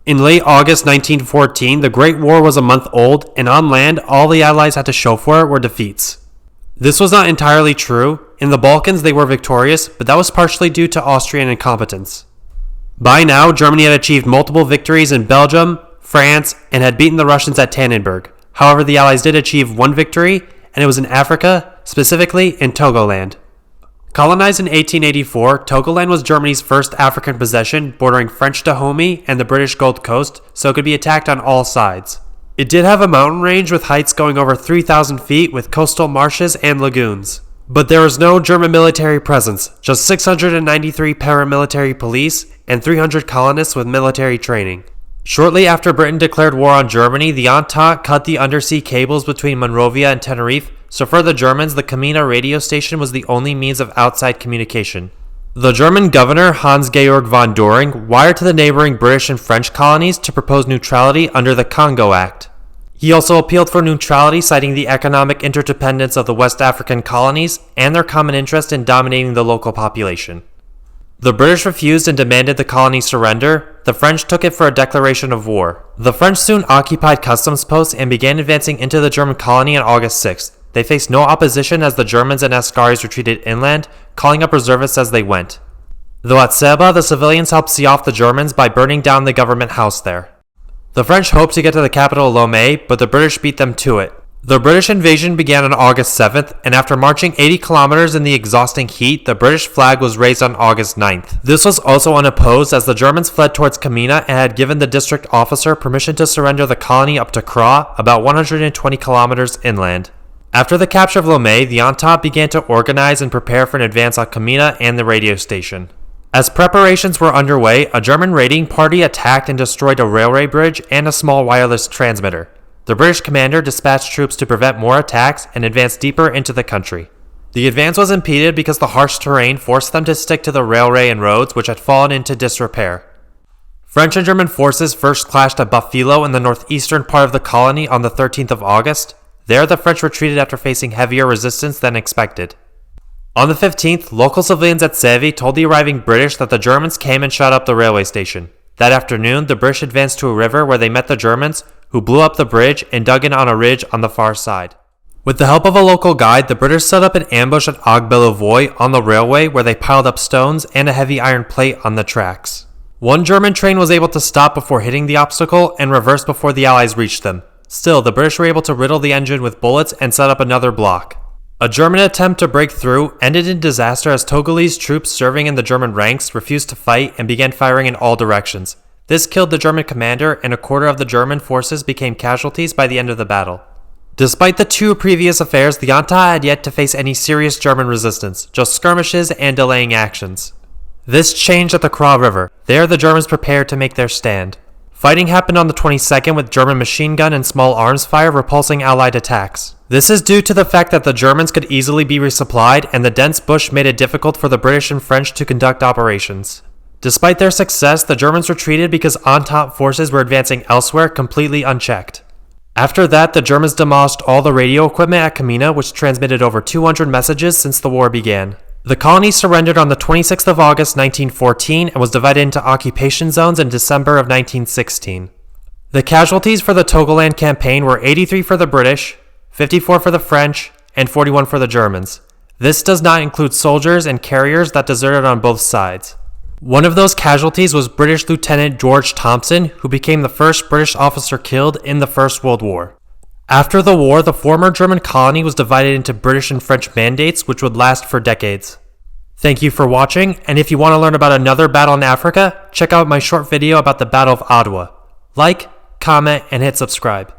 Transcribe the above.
In late August 1914, the Great War was a month old, and on land, all the Allies had to show for it were defeats. This was not entirely true. In the Balkans, they were victorious, but that was partially due to Austrian incompetence. By now, Germany had achieved multiple victories in Belgium, France, and had beaten the Russians at Tannenberg. However, the Allies did achieve one victory, and it was in Africa, specifically in Togoland. Colonized in 1884, Togoland was Germany's first African possession, bordering French Dahomey and the British Gold Coast, so it could be attacked on all sides. It did have a mountain range with heights going over 3,000 feet with coastal marshes and lagoons. But there was no German military presence, just 693 paramilitary police and 300 colonists with military training. Shortly after Britain declared war on Germany, the Entente cut the undersea cables between Monrovia and Tenerife, so for the Germans, the Camina radio station was the only means of outside communication. The German governor, Hans-Georg von Doring, wired to the neighboring British and French colonies to propose neutrality under the Congo Act. He also appealed for neutrality, citing the economic interdependence of the West African colonies and their common interest in dominating the local population. The British refused and demanded the colony surrender. The French took it for a declaration of war. The French soon occupied customs posts and began advancing into the German colony on August 6th. They faced no opposition as the Germans and Askaris retreated inland, calling up reservists as they went. Though at Seba, the civilians helped see off the Germans by burning down the government house there. The French hoped to get to the capital Lomé, but the British beat them to it. The British invasion began on August 7th, and after marching 80 kilometers in the exhausting heat, the British flag was raised on August 9th. This was also unopposed as the Germans fled towards Camina and had given the district officer permission to surrender the colony up to Cra, about 120 kilometers inland. After the capture of Lomé, the Entente began to organize and prepare for an advance on Camina and the radio station. As preparations were underway, a German raiding party attacked and destroyed a railway bridge and a small wireless transmitter. The British commander dispatched troops to prevent more attacks and advanced deeper into the country. The advance was impeded because the harsh terrain forced them to stick to the railway and roads, which had fallen into disrepair. French and German forces first clashed at Bafilo in the northeastern part of the colony on the 13th of August. There, the French retreated after facing heavier resistance than expected. On the 15th, local civilians at Séville told the arriving British that the Germans came and shot up the railway station. That afternoon, the British advanced to a river where they met the Germans, who blew up the bridge and dug in on a ridge on the far side. With the help of a local guide, the British set up an ambush at Aigues-Bellevoie on the railway where they piled up stones and a heavy iron plate on the tracks. One German train was able to stop before hitting the obstacle and reverse before the Allies reached them. Still, the British were able to riddle the engine with bullets and set up another block. A German attempt to break through ended in disaster as Togolese troops serving in the German ranks refused to fight and began firing in all directions. This killed the German commander, and a quarter of the German forces became casualties by the end of the battle. Despite the two previous affairs, the Entente had yet to face any serious German resistance, just skirmishes and delaying actions. This changed at the Cra River. There, the Germans prepared to make their stand. Fighting happened on the 22nd with German machine gun and small arms fire repulsing Allied attacks. This is due to the fact that the Germans could easily be resupplied, and the dense bush made it difficult for the British and French to conduct operations. Despite their success, the Germans retreated because Entente forces were advancing elsewhere completely unchecked. After that, the Germans demolished all the radio equipment at Camina, which transmitted over 200 messages since the war began. The colony surrendered on the 26th of August 1914 and was divided into occupation zones in December of 1916. The casualties for the Togoland campaign were 83 for the British, 54 for the French, and 41 for the Germans. This does not include soldiers and carriers that deserted on both sides. One of those casualties was British Lieutenant George Thompson, who became the first British officer killed in the First World War. After the war, the former German colony was divided into British and French mandates, which would last for decades. Thank you for watching, and if you want to learn about another battle in Africa, check out my short video about the Battle of Adwa. Like, comment, and hit subscribe.